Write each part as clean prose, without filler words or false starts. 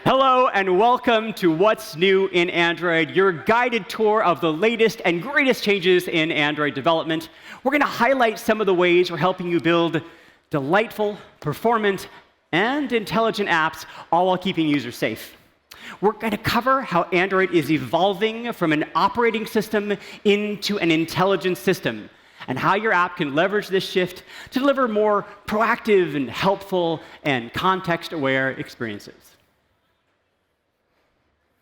Hello and welcome to What's New in Android, your guided tour of the latest and greatest changes in Android development. We're going to highlight some of the ways we're helping you build delightful, performant, and intelligent apps, all while keeping users safe. We're going to cover how Android is evolving from an operating system into an intelligent system, and how your app can leverage this shift to deliver more proactive and helpful and context-aware experiences.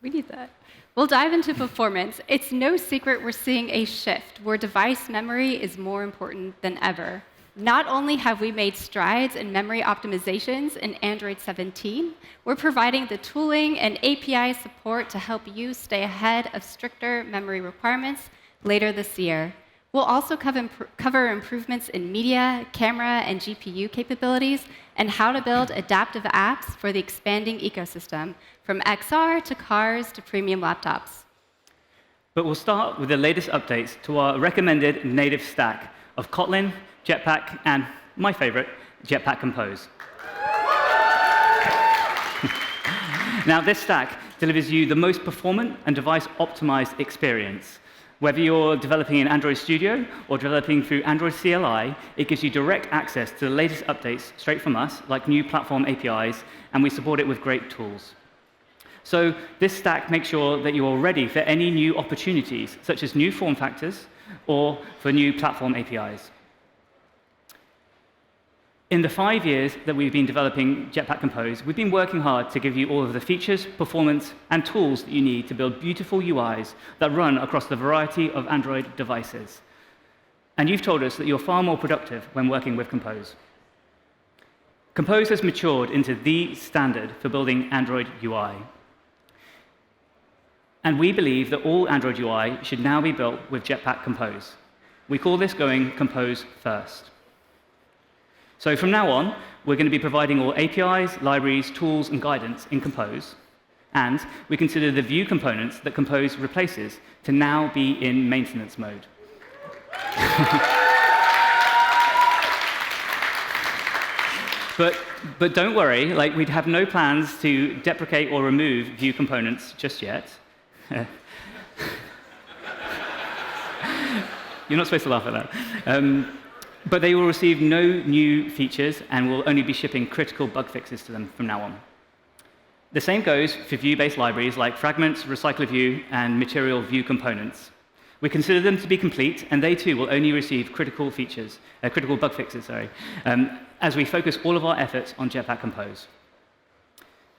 We need that. We'll dive into performance. It's no secret we're seeing a shift where device memory is more important than ever. Not only have we made strides in memory optimizations in Android 17, we're providing the tooling and API support to help you stay ahead of stricter memory requirements later this year. We'll also cover improvements in media, camera, and GPU capabilities, and how to build adaptive apps for the expanding ecosystem, from XR to cars to premium laptops. But we'll start with the latest updates to our recommended native stack of Kotlin, Jetpack, and my favorite, Jetpack Compose. Now, this stack delivers you the most performant and device-optimized experience. Whether you're developing in Android Studio or developing through Android CLI, it gives you direct access to the latest updates straight from us, like new platform APIs, and we support it with great tools. So this stack makes sure that you're ready for any new opportunities, such as new form factors or for new platform APIs. In the 5 years that we've been developing Jetpack Compose, we've been working hard to give you all of the features, performance, and tools that you need to build beautiful UIs that run across the variety of Android devices. And you've told us that you're far more productive when working with Compose. Compose has matured into the standard for building Android UI. And we believe that all Android UI should now be built with Jetpack Compose. We call this going Compose first. So from now on, we're going to be providing all APIs, libraries, tools, and guidance in Compose. And we consider the Vue components that Compose replaces to now be in maintenance mode. But don't worry, we'd have no plans to deprecate or remove Vue components just yet. You're not supposed to laugh at that. But they will receive no new features and will only be shipping critical bug fixes to them from now on. The same goes for Vue-based libraries like Fragments, Recycler Vue, and Material Vue components. We consider them to be complete, and they too will only receive critical bug fixes, as we focus all of our efforts on Jetpack Compose.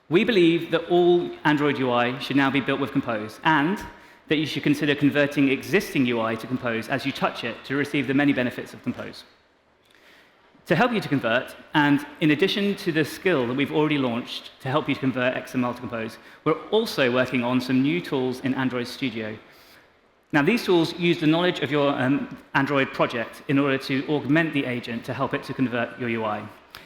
We believe that all Android UI should now be built with Compose, and that you should consider converting existing UI to Compose as you touch it to receive the many benefits of Compose. To help you to convert, and in addition to the skill that we've already launched to help you to convert XML to Compose, we're also working on some new tools in Android Studio. Now, these tools use the knowledge of your Android project in order to augment the agent to help it to convert your UI.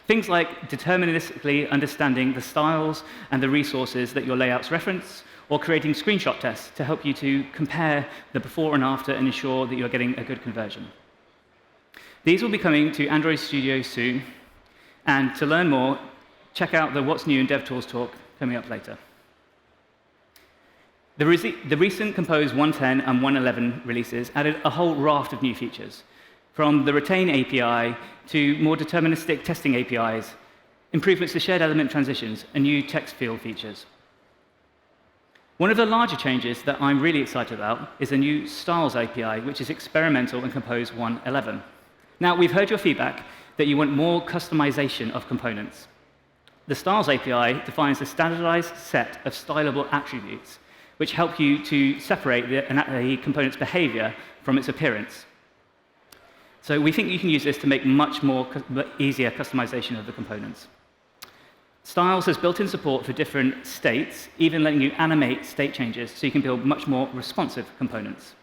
Things like deterministically understanding the styles and the resources that your layouts reference, or creating screenshot tests to help you to compare the before and after and ensure that you're getting a good conversion. These will be coming to Android Studio soon, and to learn more, check out the What's New in DevTools talk coming up later. The recent Compose 1.10 and 1.11 releases added a whole raft of new features, from the Retain API to more deterministic testing APIs, improvements to shared element transitions, and new text field features. One of the larger changes that I'm really excited about is a new Styles API, which is experimental in Compose 1.11. Now, we've heard your feedback that you want more customization of components. The Styles API defines a standardized set of stylable attributes, which help you to separate the component's behavior from its appearance. So we think you can use this to make much more easier customization of the components. Styles has built-in support for different states, even letting you animate state changes so you can build much more responsive components.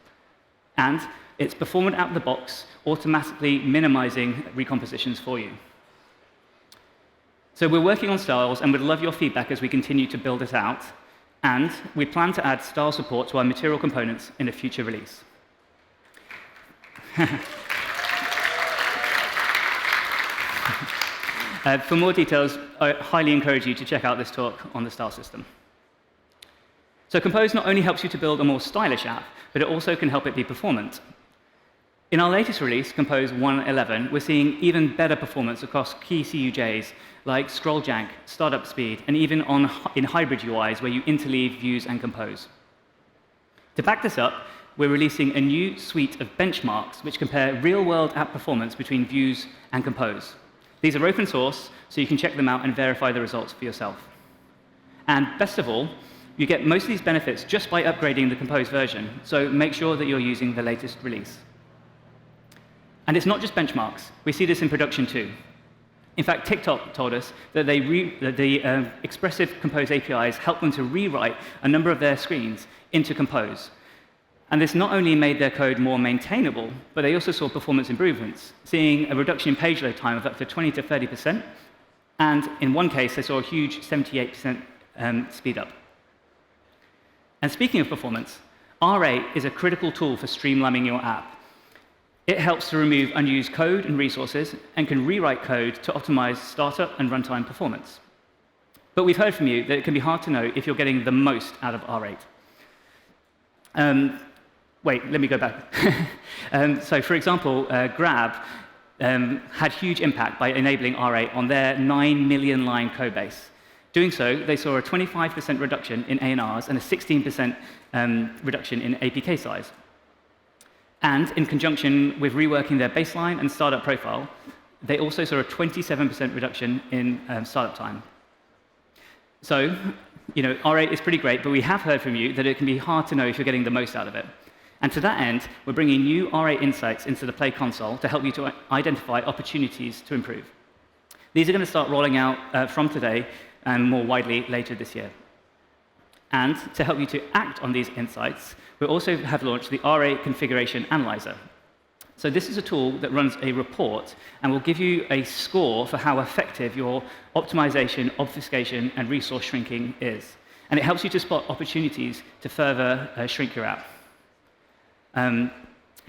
And it's performant out of the box, automatically minimizing recompositions for you. So we're working on Styles, and we'd love your feedback as we continue to build it out. And we plan to add style support to our material components in a future release. For more details, I highly encourage you to check out this talk on the style system. So Compose not only helps you to build a more stylish app, but it also can help it be performant. In our latest release, Compose 1.11, we're seeing even better performance across key CUJs like scroll jank, startup speed, and even in hybrid UIs where you interleave views and compose. To back this up, we're releasing a new suite of benchmarks which compare real-world app performance between views and compose. These are open source, so you can check them out and verify the results for yourself. And best of all, you get most of these benefits just by upgrading the Compose version, so make sure that you're using the latest release. And it's not just benchmarks. We see this in production too. In fact, TikTok told us that the expressive Compose APIs help them to rewrite a number of their screens into Compose. And this not only made their code more maintainable, but they also saw performance improvements, seeing a reduction in page load time of up to 20 to 30%. And in one case, they saw a huge 78% speed up. And speaking of performance, R8 is a critical tool for streamlining your app. It helps to remove unused code and resources and can rewrite code to optimize startup and runtime performance. But we've heard from you that it can be hard to know if you're getting the most out of R8. Wait, let me go back. So for example, Grab had huge impact by enabling R8 on their 9 million line code base. Doing so, they saw a 25% reduction in ANRs and a 16% reduction in APK size. And in conjunction with reworking their baseline and startup profile, they also saw a 27% reduction in startup time. So, R8 is pretty great, but we have heard from you that it can be hard to know if you're getting the most out of it. And to that end, we're bringing new R8 insights into the Play console to help you to identify opportunities to improve. These are going to start rolling out from today and more widely later this year. And to help you to act on these insights, we also have launched the R8 Configuration Analyzer. So this is a tool that runs a report and will give you a score for how effective your optimization, obfuscation, and resource shrinking is. And it helps you to spot opportunities to further shrink your app.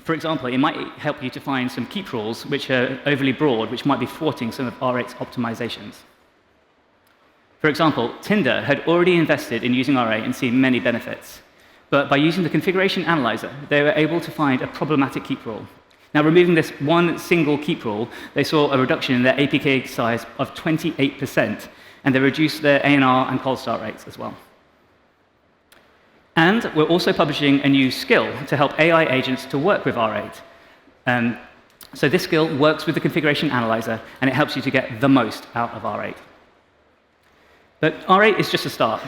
For example, it might help you to find some keep rules which are overly broad, which might be thwarting some of R8's optimizations. For example, Tinder had already invested in using R8 and seen many benefits. But by using the configuration analyzer, they were able to find a problematic keep rule. Now, removing this one single keep rule, they saw a reduction in their APK size of 28%, and they reduced their ANR and cold start rates as well. And we're also publishing a new skill to help AI agents to work with R8. So this skill works with the configuration analyzer, and it helps you to get the most out of R8. But R8 is just a start.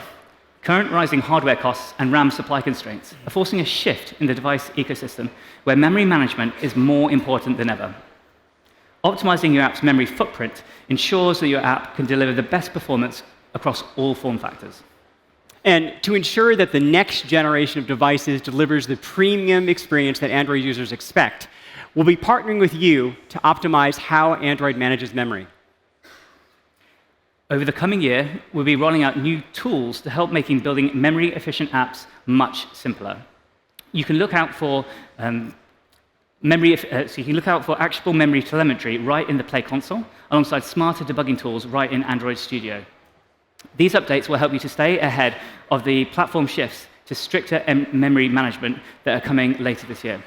Current rising hardware costs and RAM supply constraints are forcing a shift in the device ecosystem where memory management is more important than ever. Optimizing your app's memory footprint ensures that your app can deliver the best performance across all form factors. And to ensure that the next generation of devices delivers the premium experience that Android users expect, we'll be partnering with you to optimize how Android manages memory. Over the coming year, we'll be rolling out new tools to help making building memory-efficient apps much simpler. You can look out for actionable memory telemetry right in the Play console, alongside smarter debugging tools right in Android Studio. These updates will help you to stay ahead of the platform shifts to stricter memory management that are coming later this year.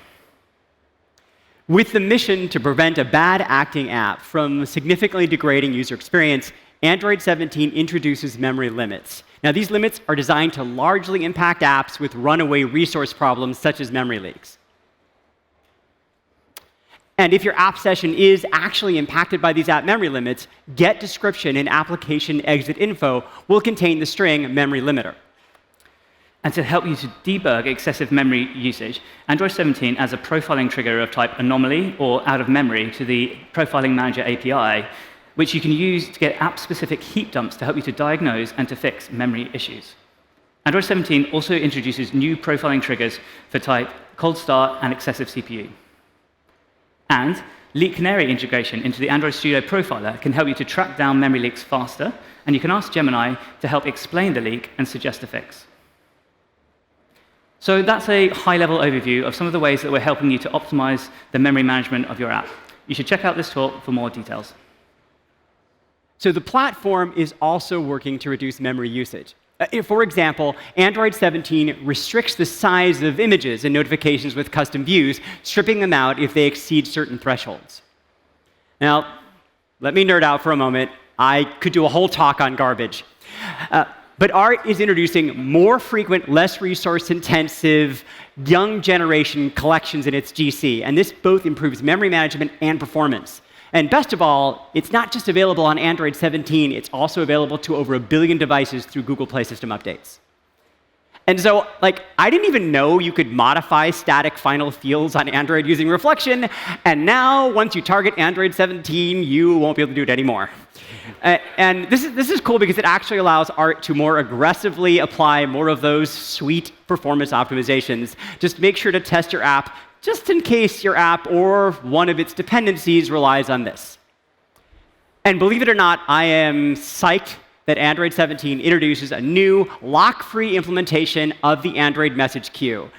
With the mission to prevent a bad acting app from significantly degrading user experience, Android 17 introduces memory limits. Now, these limits are designed to largely impact apps with runaway resource problems, such as memory leaks. And if your app session is actually impacted by these app memory limits, get description and application exit info will contain the string memory limiter. And to help you to debug excessive memory usage, Android 17 adds a profiling trigger of type anomaly or out of memory to the Profiling Manager API, which you can use to get app-specific heap dumps to help you to diagnose and to fix memory issues. Android 17 also introduces new profiling triggers for type cold start and excessive CPU. And Leak Canary integration into the Android Studio profiler can help you to track down memory leaks faster, and you can ask Gemini to help explain the leak and suggest a fix. So that's a high-level overview of some of the ways that we're helping you to optimize the memory management of your app. You should check out this talk for more details. So the platform is also working to reduce memory usage. For example, Android 17 restricts the size of images and notifications with custom views, stripping them out if they exceed certain thresholds. Now, let me nerd out for a moment. I could do a whole talk on garbage. But Art is introducing more frequent, less resource-intensive, young generation collections in its GC, and this both improves memory management and performance. And best of all, it's not just available on Android 17, it's also available to over 1 billion devices through Google Play system updates. And so, I didn't even know you could modify static final fields on Android using reflection, and now, once you target Android 17, you won't be able to do it anymore. And this is cool because it actually allows Art to more aggressively apply more of those sweet performance optimizations. Just make sure to test your app, just in case your app or one of its dependencies relies on this. And believe it or not, I am psyched that Android 17 introduces a new lock-free implementation of the Android message queue.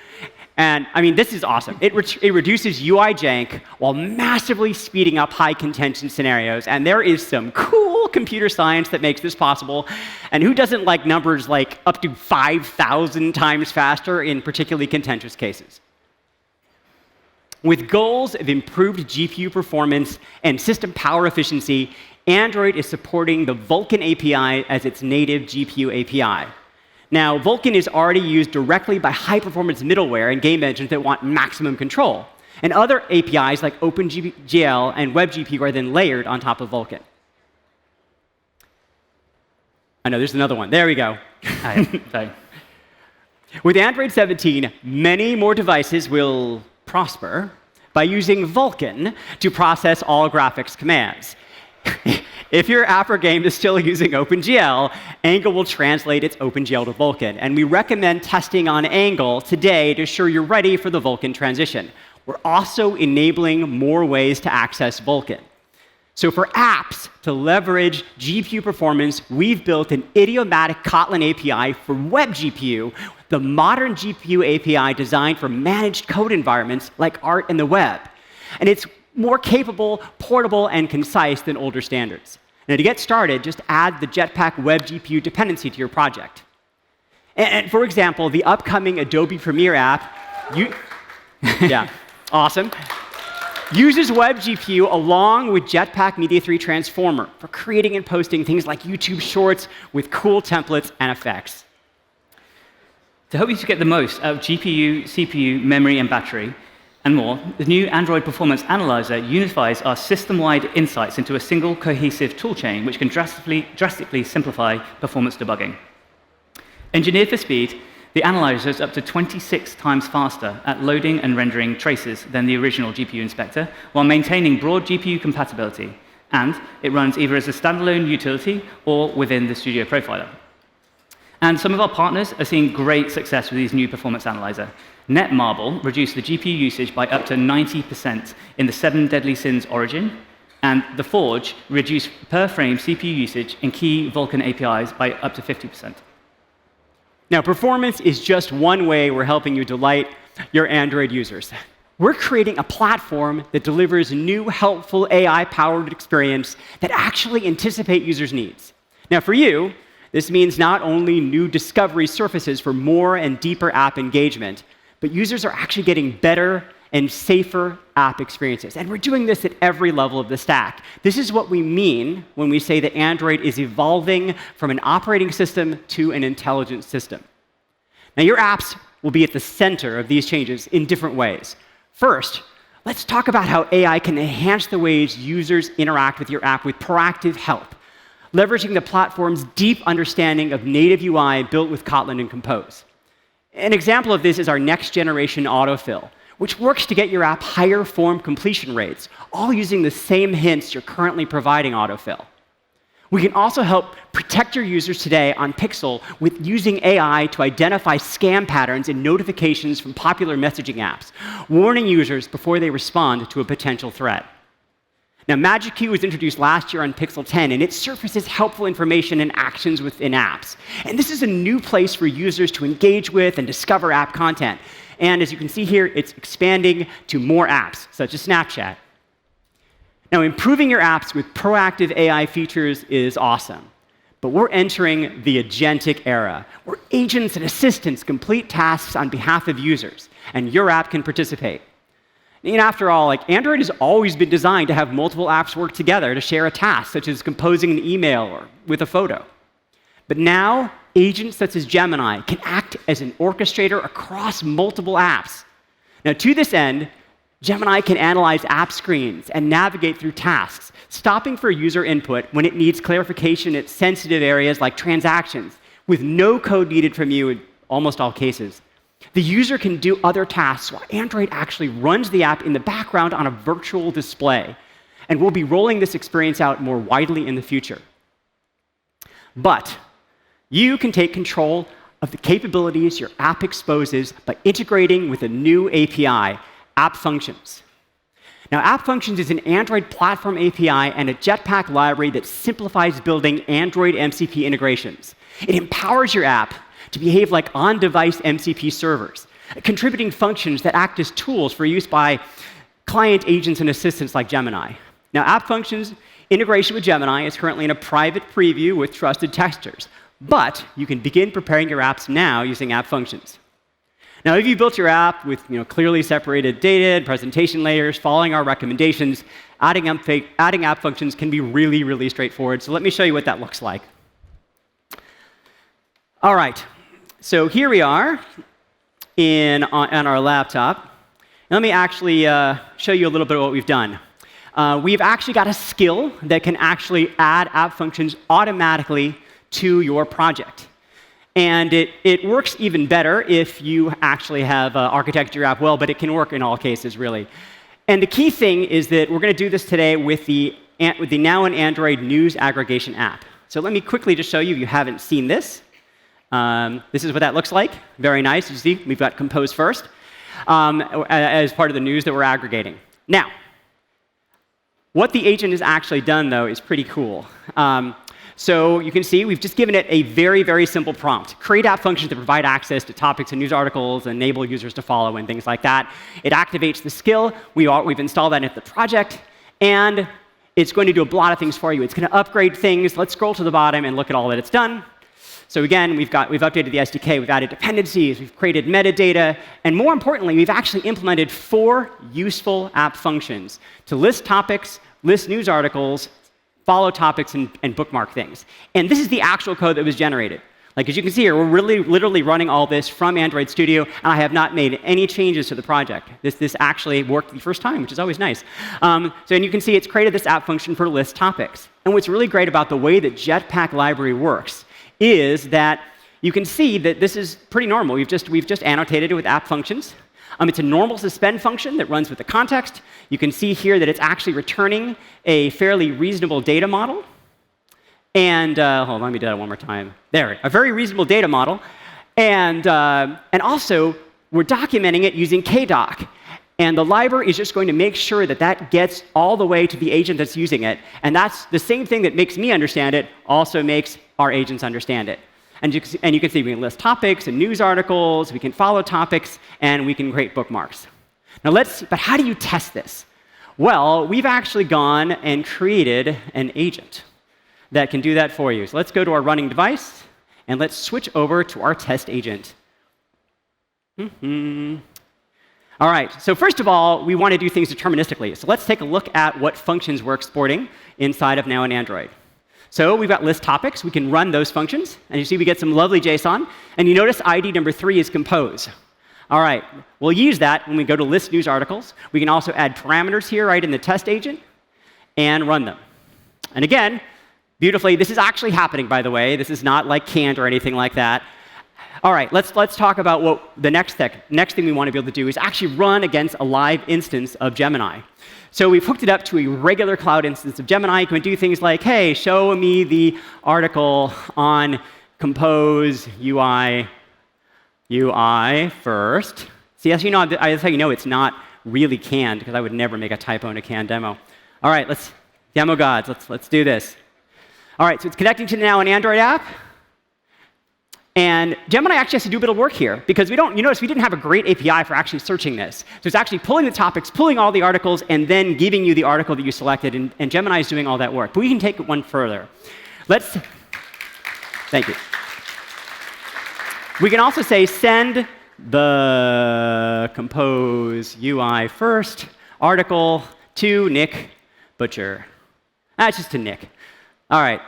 And I mean, this is awesome. It reduces UI jank while massively speeding up high contention scenarios. And there is some cool computer science that makes this possible. And who doesn't like numbers like up to 5,000 times faster in particularly contentious cases? With goals of improved GPU performance and system power efficiency, Android is supporting the Vulkan API as its native GPU API. Now, Vulkan is already used directly by high-performance middleware and game engines that want maximum control. And other APIs like OpenGL and WebGPU are then layered on top of Vulkan. I know, there's another one. There we go. With Android 17, many more devices will prosper by using Vulkan to process all graphics commands. If your app or game is still using OpenGL, Angle will translate its OpenGL to Vulkan. And we recommend testing on Angle today to ensure you're ready for the Vulkan transition. We're also enabling more ways to access Vulkan. So for apps to leverage GPU performance, we've built an idiomatic Kotlin API for WebGPU, the modern GPU API designed for managed code environments like Art and the web. And it's more capable, portable, and concise than older standards. Now, to get started, just add the Jetpack WebGPU dependency to your project. And for example, the upcoming Adobe Premiere app, yeah, awesome, uses WebGPU along with Jetpack Media 3 Transformer for creating and posting things like YouTube Shorts with cool templates and effects. To help you to get the most out of GPU, CPU, memory, and battery, and more, the new Android Performance Analyzer unifies our system-wide insights into a single cohesive toolchain, which can drastically simplify performance debugging. Engineered for speed, the analyzer is up to 26 times faster at loading and rendering traces than the original GPU inspector, while maintaining broad GPU compatibility. And it runs either as a standalone utility or within the Studio Profiler. And some of our partners are seeing great success with these new Performance Analyzer. Netmarble reduced the GPU usage by up to 90% in the 7 Deadly Sins origin, and The Forge reduced per-frame CPU usage in key Vulkan APIs by up to 50%. Now, performance is just one way we're helping you delight your Android users. We're creating a platform that delivers new, helpful AI-powered experience that actually anticipate users' needs. Now, for you, this means not only new discovery surfaces for more and deeper app engagement, but users are actually getting better and safer app experiences. And we're doing this at every level of the stack. This is what we mean when we say that Android is evolving from an operating system to an intelligent system. Now, your apps will be at the center of these changes in different ways. First, let's talk about how AI can enhance the ways users interact with your app with proactive help, leveraging the platform's deep understanding of native UI built with Kotlin and Compose. An example of this is our next-generation autofill, which works to get your app higher form completion rates, all using the same hints you're currently providing autofill. We can also help protect your users today on Pixel with using AI to identify scam patterns and notifications from popular messaging apps, warning users before they respond to a potential threat. Now, Magic Queue was introduced last year on Pixel 10, and it surfaces helpful information and actions within apps. And this is a new place for users to engage with and discover app content. And as you can see here, it's expanding to more apps, such as Snapchat. Now, improving your apps with proactive AI features is awesome. but we're entering the agentic era, where agents and assistants complete tasks on behalf of users, and your app can participate. And after all, Android has always been designed to have multiple apps work together to share a task, such as composing an email or with a photo. But now, agents such as Gemini can act as an orchestrator across multiple apps. Now, to this end, Gemini can analyze app screens and navigate through tasks, stopping for user input when it needs clarification at sensitive areas like transactions, with no code needed from you in almost all cases. The user can do other tasks while Android actually runs the app in the background on a virtual display. And we'll be rolling this experience out more widely in the future. But you can take control of the capabilities your app exposes by integrating with a new API, App Functions. Now, App Functions is an Android platform API and a Jetpack library that simplifies building Android MCP integrations. It empowers your app to behave like on-device MCP servers, contributing functions that act as tools for use by client agents and assistants like Gemini. Now, App Functions integration with Gemini is currently in a private preview with trusted testers, but you can begin preparing your apps now using App Functions. Now, if you built your app with clearly separated data and presentation layers, following our recommendations, adding App Functions can be really, really straightforward. So let me show you what that looks like. All right, so here we are on our laptop. Let me actually show you a little bit of what we've done. We've actually got a skill that can actually add App Functions automatically to your project. And it works even better if you actually have architected your app well, but it can work in all cases, really. And the key thing is that we're going to do this today with the Now in Android news aggregation app. So let me quickly just show you if you haven't seen this. This is what that looks like. Very nice. You see, we've got Compose first as part of the news that we're aggregating. Now, what the agent has actually done, though, is pretty cool. So you can see we've just given it a very, very simple prompt. Create app functions that provide access to topics and news articles, enable users to follow, and things like that. It activates the skill. We've installed that into the project, and it's going to do a lot of things for you. It's going to upgrade things. Let's scroll to the bottom and look at all that it's done. So again, we've updated the SDK, we've added dependencies, we've created metadata, and more importantly, we've actually implemented 4 useful app functions to list topics, list news articles, follow topics, and bookmark things. And this is the actual code that was generated. As you can see here, we're literally running all this from Android Studio, and I have not made any changes to the project. This actually worked the first time, which is always nice. And you can see it's created this app function for list topics. And what's really great about the way that Jetpack library works is that you can see that this is pretty normal. We've just annotated it with app functions. It's a normal suspend function that runs with the context. You can see here that it's actually returning a fairly reasonable data model. And hold on, let me do that one more time. There, a very reasonable data model. And also, we're documenting it using kdoc. And the library is just going to make sure that that gets all the way to the agent that's using it. And that's the same thing that makes me understand it, also makes our agents understand it. And you can see we can list topics and news articles, we can follow topics, and we can create bookmarks. Now but how do you test this? Well, we've actually gone and created an agent that can do that for you. So let's go to our running device, and let's switch over to our test agent. All right, so first of all, we want to do things deterministically. So let's take a look at what functions we're exporting inside of Now in Android. So we've got list topics. We can run those functions. And you see we get some lovely JSON. And you notice ID number 3 is compose. All right, we'll use that when we go to list news articles. We can also add parameters here right in the test agent and run them. And again, beautifully, this is actually happening, by the way. This is not like canned or anything like that. All right, let's talk about what the next thing we want to be able to do is actually run against a live instance of Gemini. So we've hooked it up to a regular cloud instance of Gemini. You can do things like, hey, show me the article on Compose UI first. See, that's how you know it's not really canned, because I would never make a typo in a canned demo. All right, demo gods, let's do this. All right, so it's connecting to the Now in Android app. And Gemini actually has to do a bit of work here, because you notice we didn't have a great API for actually searching this. So it's actually pulling the topics, pulling all the articles, and then giving you the article that you selected, and Gemini is doing all that work. But we can take it one further. Thank you. We can also say send the Compose UI first article to Nick Butcher. That's just to Nick. All right.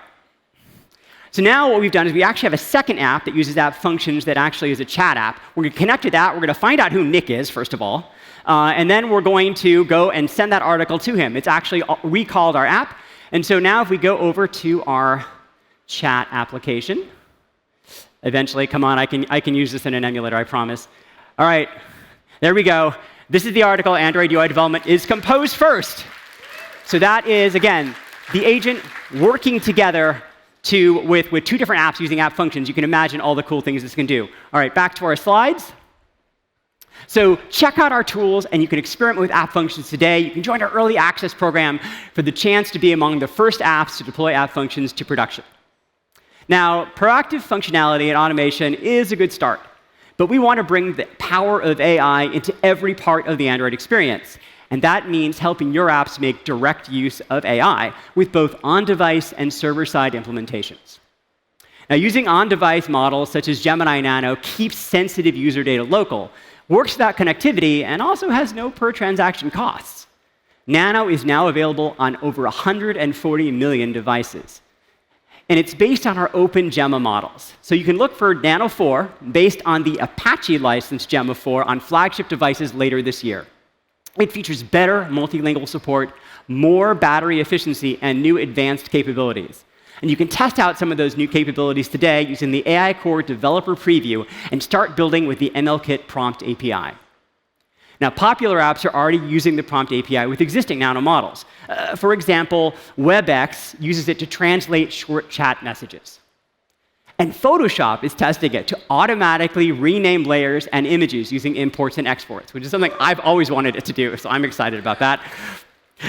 So now what we've done is we actually have a second app that uses app functions that actually is a chat app. We're going to connect to that. We're going to find out who Nick is, first of all. And then we're going to go and send that article to him. It's actually recalled our app. And so now if we go over to our chat application, eventually, come on, I can use this in an emulator, I promise. All right, there we go. This is the article, Android UI development is Compose first. So that is, again, the agent working together with two different apps using app functions. You can imagine all the cool things this can do. All right, back to our slides. So check out our tools, and you can experiment with app functions today. You can join our early access program for the chance to be among the first apps to deploy app functions to production. Now, proactive functionality and automation is a good start, but we want to bring the power of AI into every part of the Android experience. And that means helping your apps make direct use of AI with both on-device and server-side implementations. Now, using on-device models such as Gemini Nano keeps sensitive user data local, works without connectivity, and also has no per-transaction costs. Nano is now available on over 140 million devices. And it's based on our open Gemma models. So you can look for Nano 4 based on the Apache licensed Gemma 4 on flagship devices later this year. It features better multilingual support, more battery efficiency, and new advanced capabilities. And you can test out some of those new capabilities today using the AI Core Developer Preview and start building with the MLKit Prompt API. Now, popular apps are already using the Prompt API with existing Nano models. For example, WebEx uses it to translate short chat messages. And Photoshop is testing it to automatically rename layers and images using imports and exports, which is something I've always wanted it to do, so I'm excited about that.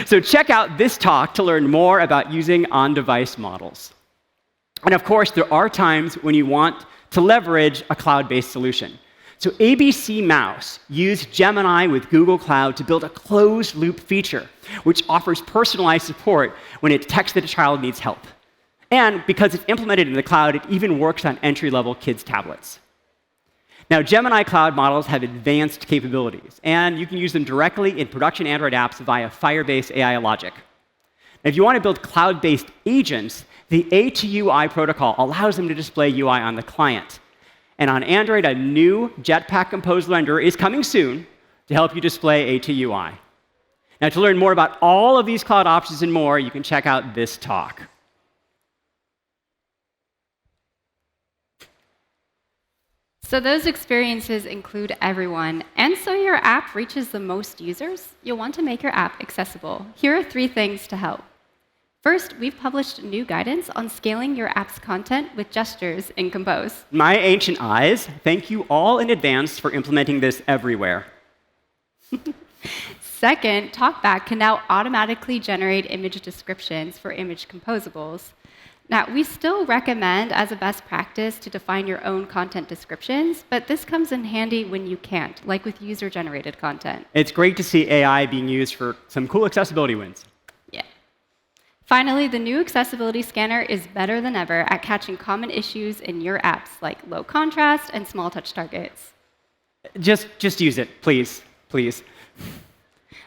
So check out this talk to learn more about using on-device models. And of course, there are times when you want to leverage a cloud-based solution. So ABC Mouse used Gemini with Google Cloud to build a closed-loop feature, which offers personalized support when it detects that a child needs help. And because it's implemented in the cloud, it even works on entry-level kids' tablets. Now, Gemini cloud models have advanced capabilities, and you can use them directly in production Android apps via Firebase AI logic. Now, if you want to build cloud-based agents, the A2UI protocol allows them to display UI on the client. And on Android, a new Jetpack Compose renderer is coming soon to help you display A2UI. Now, to learn more about all of these cloud options and more, you can check out this talk. So those experiences include everyone, and so your app reaches the most users, you'll want to make your app accessible. Here are 3 things to help. First, we've published new guidance on scaling your app's content with gestures in Compose. My ancient eyes, thank you all in advance for implementing this everywhere. Second, TalkBack can now automatically generate image descriptions for image composables. Now, we still recommend, as a best practice, to define your own content descriptions, but this comes in handy when you can't, like with user-generated content. It's great to see AI being used for some cool accessibility wins. Yeah. Finally, the new accessibility scanner is better than ever at catching common issues in your apps, like low contrast and small touch targets. Just use it, please, please.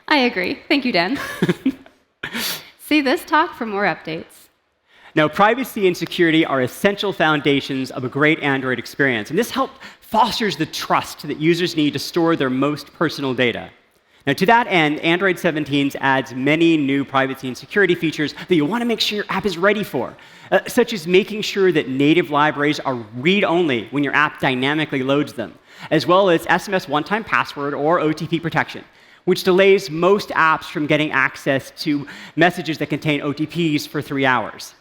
I agree. Thank you, Dan. See this talk for more updates. Now, privacy and security are essential foundations of a great Android experience, and this fosters the trust that users need to store their most personal data. Now, to that end, Android 17 adds many new privacy and security features that you want to make sure your app is ready for, such as making sure that native libraries are read-only when your app dynamically loads them, as well as SMS one-time password or OTP protection, which delays most apps from getting access to messages that contain OTPs for 3 hours.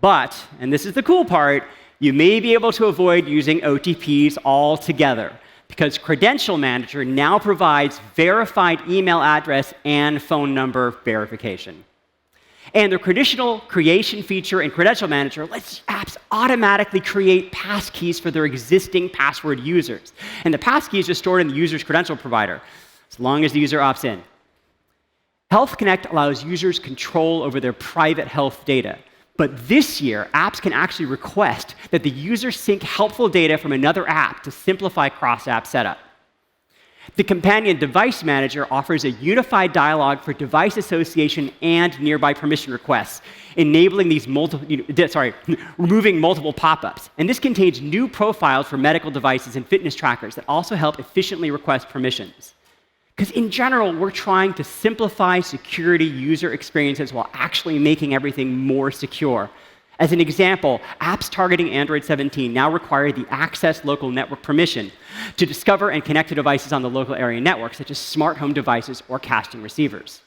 But, and this is the cool part, you may be able to avoid using OTPs altogether, because Credential Manager now provides verified email address and phone number verification. And the conditional creation feature in Credential Manager lets apps automatically create passkeys for their existing password users. And the passkeys are stored in the user's credential provider, as long as the user opts in. Health Connect allows users control over their private health data. But this year, apps can actually request that the user sync helpful data from another app to simplify cross-app setup. The Companion Device Manager offers a unified dialog for device association and nearby permission requests, enabling these removing multiple pop-ups. And this contains new profiles for medical devices and fitness trackers that also help efficiently request permissions. Because in general, we're trying to simplify security user experiences while actually making everything more secure. As an example, apps targeting Android 17 now require the access local network permission to discover and connect to devices on the local area network, such as smart home devices or casting receivers.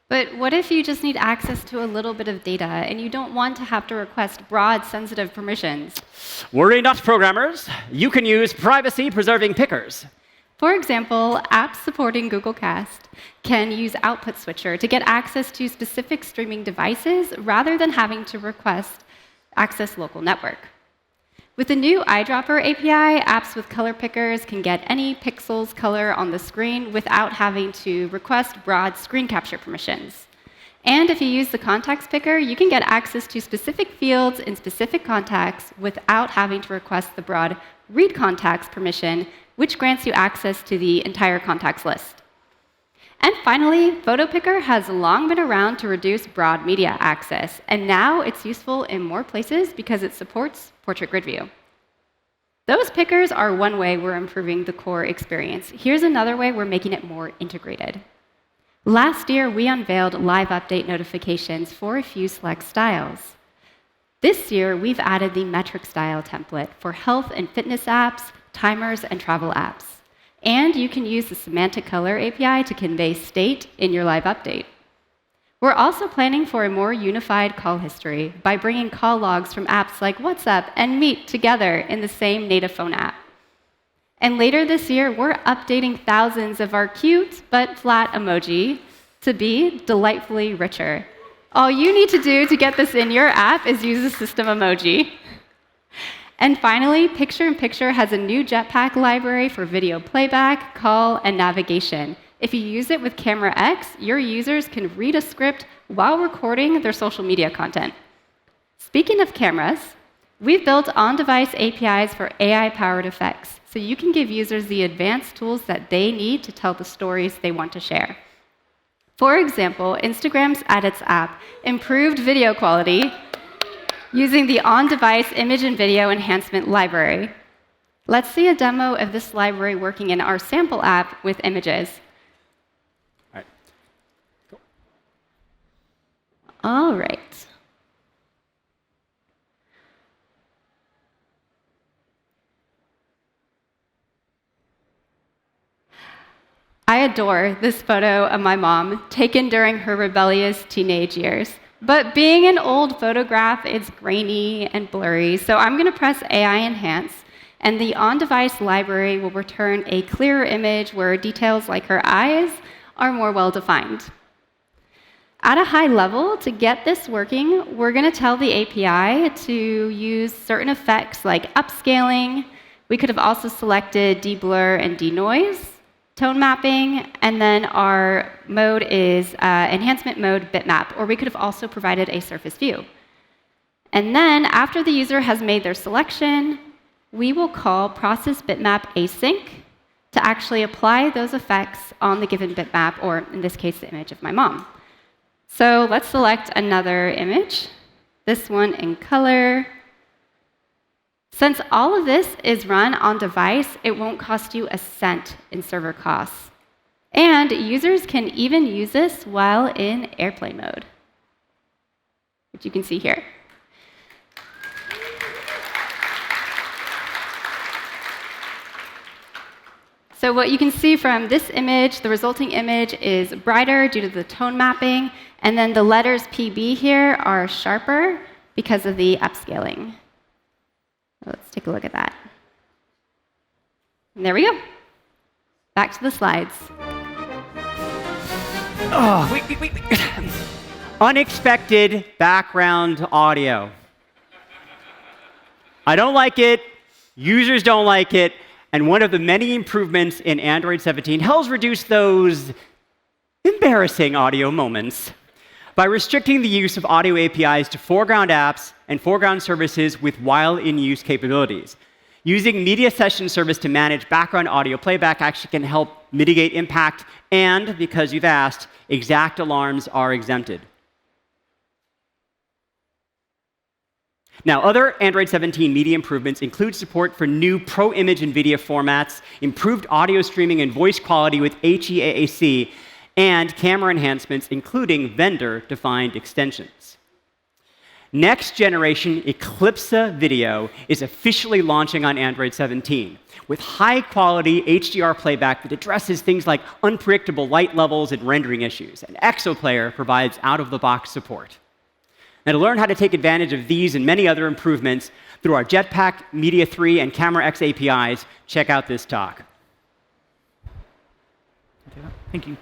But what if you just need access to a little bit of data and you don't want to have to request broad, sensitive permissions? Worry not, programmers. You can use privacy-preserving pickers. For example, apps supporting Google Cast can use Output Switcher to get access to specific streaming devices rather than having to request access local network. With the new eyedropper API, apps with color pickers can get any pixels color on the screen without having to request broad screen capture permissions. And if you use the contacts picker, you can get access to specific fields in specific contacts without having to request the broad read contacts permission, which grants you access to the entire contacts list. And finally, Photo Picker has long been around to reduce broad media access, and now it's useful in more places because it supports portrait grid view. Those pickers are one way we're improving the core experience. Here's another way we're making it more integrated. Last year, we unveiled live update notifications for a few select styles. This year, we've added the metric style template for health and fitness apps, timers, and travel apps. And you can use the semantic color API to convey state in your live update. We're also planning for a more unified call history by bringing call logs from apps like WhatsApp and Meet together in the same native phone app. And later this year, we're updating thousands of our cute but flat emoji to be delightfully richer. All you need to do to get this in your app is use a system emoji. And finally, Picture-in-Picture has a new Jetpack library for video playback, call, and navigation. If you use it with Camera X, your users can read a script while recording their social media content. Speaking of cameras, we've built on-device APIs for AI-powered effects, so you can give users the advanced tools that they need to tell the stories they want to share. For example, Instagram's Edits app improved video quality using the on-device image and video enhancement library. Let's see a demo of this library working in our sample app with images. All right. Cool. All right. I adore this photo of my mom, taken during her rebellious teenage years. But being an old photograph, it's grainy and blurry, so I'm going to press AI Enhance, and the on-device library will return a clearer image where details like her eyes are more well-defined. At a high level, to get this working, we're going to tell the API to use certain effects like upscaling. We could have also selected deblur and denoise, tone mapping, and then our mode is enhancement mode bitmap, or we could have also provided a surface view. And then after the user has made their selection, we will call process bitmap async to actually apply those effects on the given bitmap, or in this case, the image of my mom. So let's select another image, this one in color. Since all of this is run on device, it won't cost you a cent in server costs. And users can even use this while in airplane mode, which you can see here. So what you can see from this image, the resulting image is brighter due to the tone mapping, and then the letters PB here are sharper because of the upscaling. Let's take a look at that. And there we go. Back to the slides. Oh, wait. Unexpected background audio. I don't like it. Users don't like it. And one of the many improvements in Android 17 helps reduce those embarrassing audio moments. by restricting the use of audio APIs to foreground apps and foreground services with while-in-use capabilities. Using Media Session Service to manage background audio playback actually can help mitigate impact, and because you've asked, exact alarms are exempted. Now, other Android 17 media improvements include support for new Pro Image and video formats, improved audio streaming and voice quality with HEAAC, and camera enhancements, including vendor-defined extensions. Next generation Eclipse video is officially launching on Android 17 with high-quality HDR playback that addresses things like unpredictable light levels and rendering issues, and Exoplayer provides out-of-the-box support. Now, to learn how to take advantage of these and many other improvements through our Jetpack, Media 3, and Camera X APIs, check out this talk. Thank you.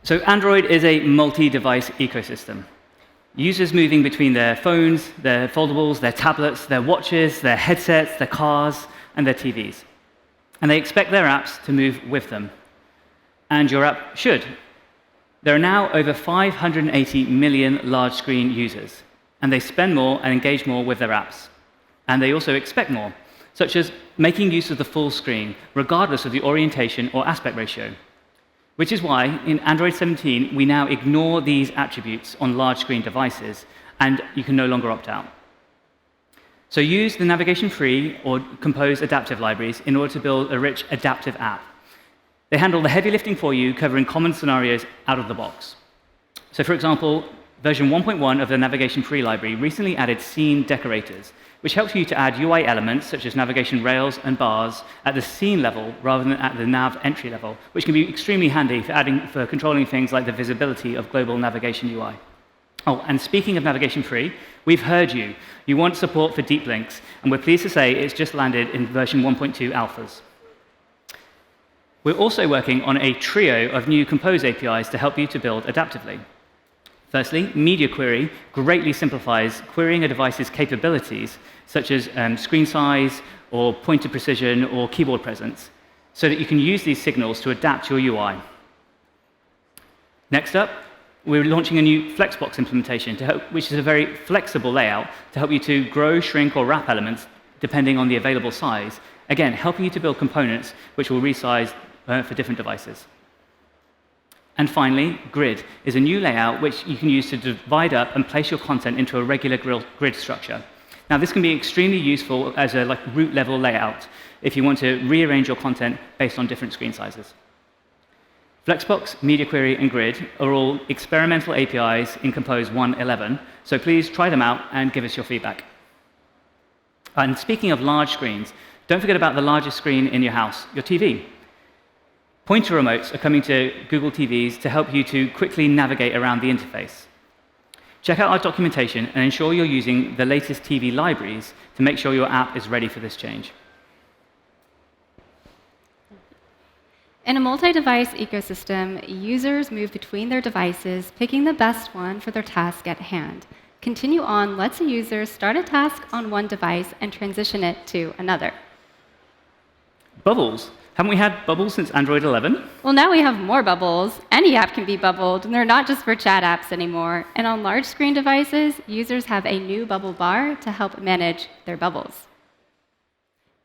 So Android is a multi-device ecosystem. Users moving between their phones, their foldables, their tablets, their watches, their headsets, their cars, and their TVs. And they expect their apps to move with them. And your app should. There are now over 580 million large-screen users, and they spend more and engage more with their apps. And they also expect more, such as making use of the full screen, regardless of the orientation or aspect ratio. Which is why, in Android 17, we now ignore these attributes on large-screen devices, and you can no longer opt out. So use the navigation-free or Compose adaptive libraries in order to build a rich adaptive app. They handle the heavy lifting for you, covering common scenarios out of the box. So for example, version 1.1 of the navigation-free library recently added scene decorators, which helps you to add UI elements such as navigation rails and bars at the scene level rather than at the nav entry level, which can be extremely handy for controlling things like the visibility of global navigation UI. Oh, and speaking of navigation-free, we've heard you. You want support for deep links, and we're pleased to say it's just landed in version 1.2 alphas. We're also working on a trio of new Compose APIs to help you to build adaptively. Firstly, Media Query greatly simplifies querying a device's capabilities, such as screen size, or pointer precision, or keyboard presence, so that you can use these signals to adapt your UI. Next up, we're launching a new Flexbox implementation, which is a very flexible layout to help you to grow, shrink, or wrap elements depending on the available size, again, helping you to build components which will resize for different devices. And finally, Grid is a new layout which you can use to divide up and place your content into a regular grid structure. Now, this can be extremely useful as a root-level layout if you want to rearrange your content based on different screen sizes. Flexbox, Media Query, and Grid are all experimental APIs in Compose 1.11, so please try them out and give us your feedback. And speaking of large screens, don't forget about the largest screen in your house, your TV. Pointer remotes are coming to Google TVs to help you to quickly navigate around the interface. Check out our documentation and ensure you're using the latest TV libraries to make sure your app is ready for this change. In a multi-device ecosystem, users move between their devices, picking the best one for their task at hand. Continue On lets a user start a task on one device and transition it to another. Bubbles. Haven't we had bubbles since Android 11? Well, now we have more bubbles. Any app can be bubbled, and they're not just for chat apps anymore. And on large screen devices, users have a new bubble bar to help manage their bubbles.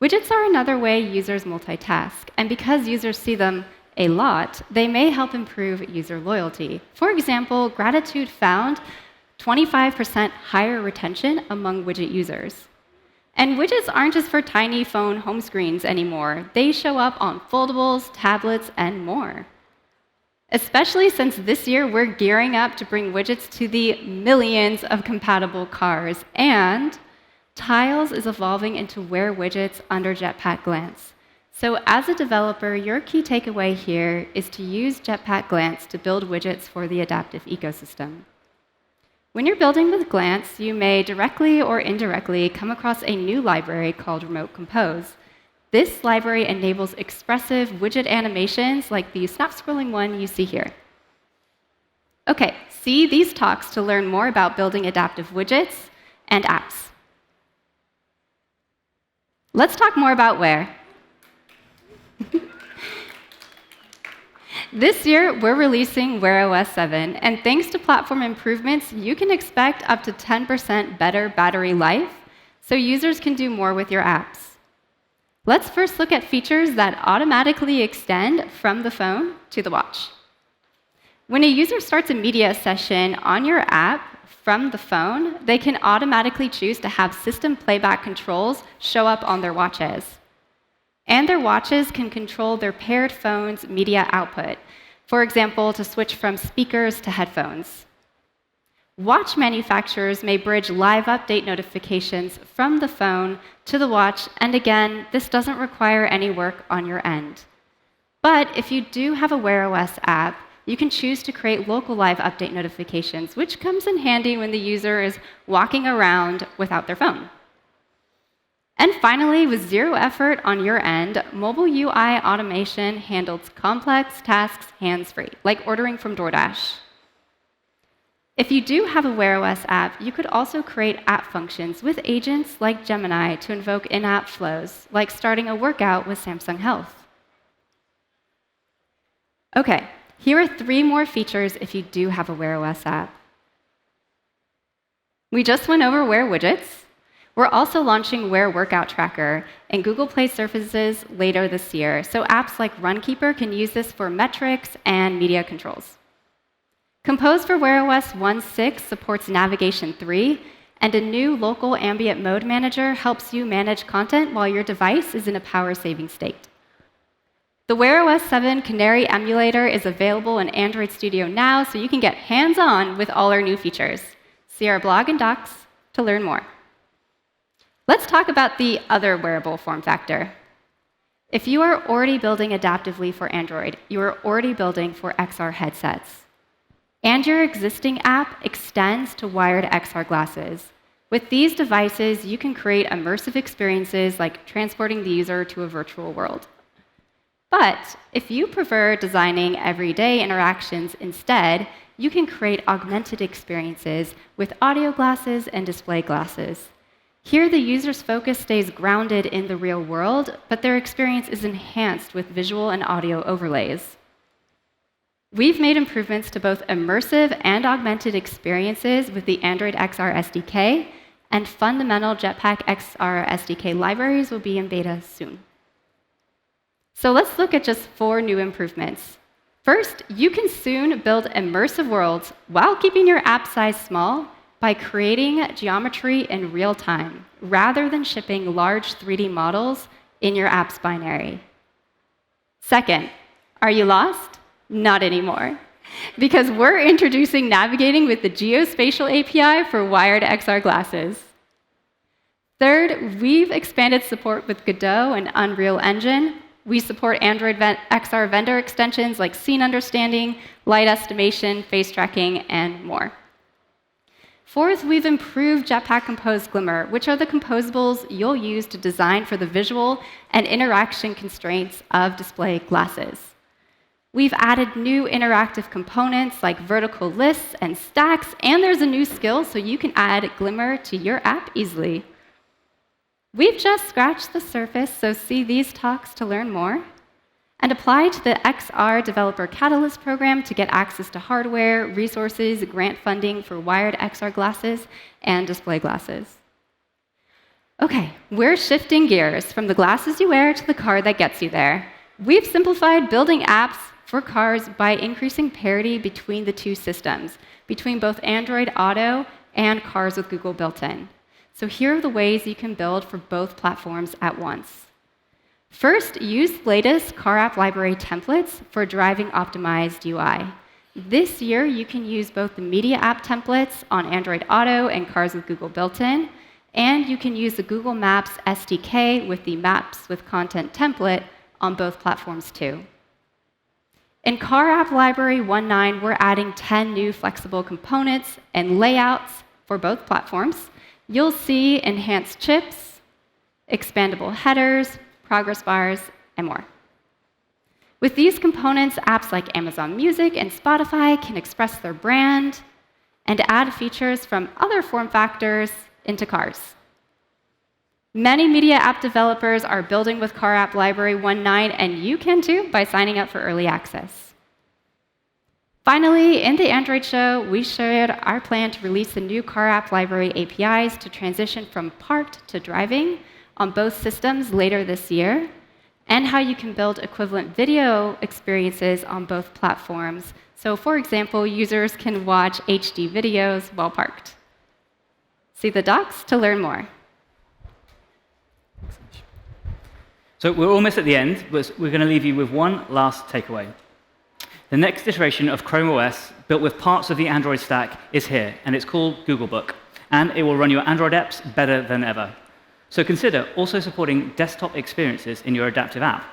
Widgets are another way users multitask, and because users see them a lot, they may help improve user loyalty. For example, Gratitude found 25% higher retention among widget users. And widgets aren't just for tiny phone home screens anymore. They show up on foldables, tablets, and more. Especially since this year we're gearing up to bring widgets to the millions of compatible cars. And Tiles is evolving into Wear widgets under Jetpack Glance. So as a developer, your key takeaway here is to use Jetpack Glance to build widgets for the adaptive ecosystem. When you're building with Glance, you may directly or indirectly come across a new library called Remote Compose. This library enables expressive widget animations like the snap-scrolling one you see here. OK, see these talks to learn more about building adaptive widgets and apps. Let's talk more about Wear. This year, we're releasing Wear OS 7, and thanks to platform improvements, you can expect up to 10% better battery life, so users can do more with your apps. Let's first look at features that automatically extend from the phone to the watch. When a user starts a media session on your app from the phone, they can automatically choose to have system playback controls show up on their watches. And their watches can control their paired phone's media output, for example, to switch from speakers to headphones. Watch manufacturers may bridge live update notifications from the phone to the watch, and again, this doesn't require any work on your end. But if you do have a Wear OS app, you can choose to create local live update notifications, which comes in handy when the user is walking around without their phone. And finally, with zero effort on your end, mobile UI automation handles complex tasks hands-free, like ordering from DoorDash. If you do have a Wear OS app, you could also create app functions with agents like Gemini to invoke in-app flows, like starting a workout with Samsung Health. OK, here are 3 more features if you do have a Wear OS app. We just went over Wear widgets. We're also launching Wear Workout Tracker and Google Play services later this year, so apps like Runkeeper can use this for metrics and media controls. Compose for Wear OS 1.6 supports Navigation 3, and a new local ambient mode manager helps you manage content while your device is in a power-saving state. The Wear OS 7 Canary emulator is available in Android Studio now, so you can get hands-on with all our new features. See our blog and docs to learn more. Let's talk about the other wearable form factor. If you are already building adaptively for Android, you are already building for XR headsets. And your existing app extends to wired XR glasses. With these devices, you can create immersive experiences like transporting the user to a virtual world. But if you prefer designing everyday interactions instead, you can create augmented experiences with audio glasses and display glasses. Here, the user's focus stays grounded in the real world, but their experience is enhanced with visual and audio overlays. We've made improvements to both immersive and augmented experiences with the Android XR SDK, and fundamental Jetpack XR SDK libraries will be in beta soon. So let's look at just 4 new improvements. First, you can soon build immersive worlds while keeping your app size small by creating geometry in real time, rather than shipping large 3D models in your app's binary. Second, are you lost? Not anymore, because we're introducing navigating with the geospatial API for wired XR glasses. Third, we've expanded support with Godot and Unreal Engine. We support Android XR vendor extensions like scene understanding, light estimation, face tracking, and more. Fourth, we've improved Jetpack Compose Glimmer, which are the composables you'll use to design for the visual and interaction constraints of display glasses. We've added new interactive components like vertical lists and stacks, and there's a new skill so you can add Glimmer to your app easily. We've just scratched the surface, so see these talks to learn more. And apply to the XR Developer Catalyst program to get access to hardware, resources, grant funding for wired XR glasses, and display glasses. OK, we're shifting gears from the glasses you wear to the car that gets you there. We've simplified building apps for cars by increasing parity between the 2 systems, between both Android Auto and cars with Google built-in. So here are the ways you can build for both platforms at once. First, use the latest car app library templates for driving optimized UI. This year, you can use both the media app templates on Android Auto and cars with Google built-in, and you can use the Google Maps SDK with the Maps with Content template on both platforms too. In Car App Library 1.9, we're adding 10 new flexible components and layouts for both platforms. You'll see enhanced chips, expandable headers, progress bars, and more. With these components, apps like Amazon Music and Spotify can express their brand and add features from other form factors into cars. Many media app developers are building with Car App Library 1.9, and you can too by signing up for early access. Finally, in the Android show, we shared our plan to release the new car app library APIs to transition from parked to driving on both systems later this year, and how you can build equivalent video experiences on both platforms. So, for example, users can watch HD videos while parked. See the docs to learn more. So we're almost at the end, but we're going to leave you with one last takeaway. The next iteration of Chrome OS, built with parts of the Android stack, is here, and it's called Google Book. And it will run your Android apps better than ever. So consider also supporting desktop experiences in your adaptive app.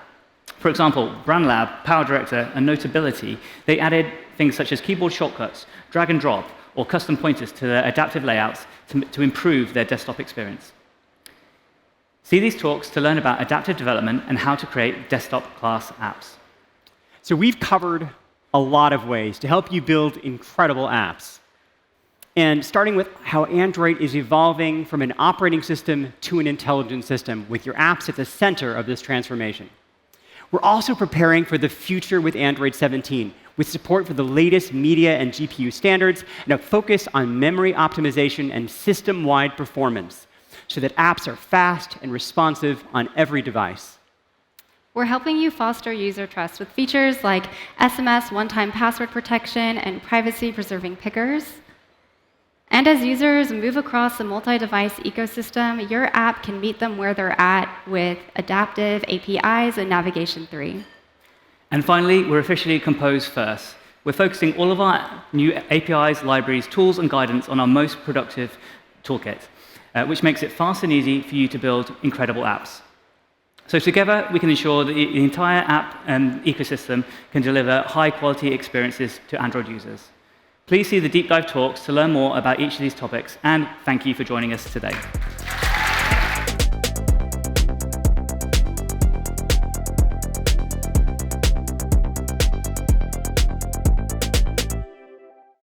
For example, BrandLab, Power Director, and Notability, they added things such as keyboard shortcuts, drag and drop, or custom pointers to their adaptive layouts to improve their desktop experience. See these talks to learn about adaptive development and how to create desktop-class apps. So we've covered a lot of ways to help you build incredible apps. And starting with how Android is evolving from an operating system to an intelligent system, with your apps at the center of this transformation. We're also preparing for the future with Android 17, with support for the latest media and GPU standards, and a focus on memory optimization and system-wide performance, so that apps are fast and responsive on every device. We're helping you foster user trust with features like SMS one-time password protection and privacy-preserving pickers. And as users move across the multi-device ecosystem, your app can meet them where they're at with adaptive APIs and Navigation 3. And finally, we're officially Compose first. We're focusing all of our new APIs, libraries, tools, and guidance on our most productive toolkit, which makes it fast and easy for you to build incredible apps. So together, we can ensure that the entire app ecosystem can deliver high-quality experiences to Android users. Please see the deep dive talks to learn more about each of these topics, and thank you for joining us today.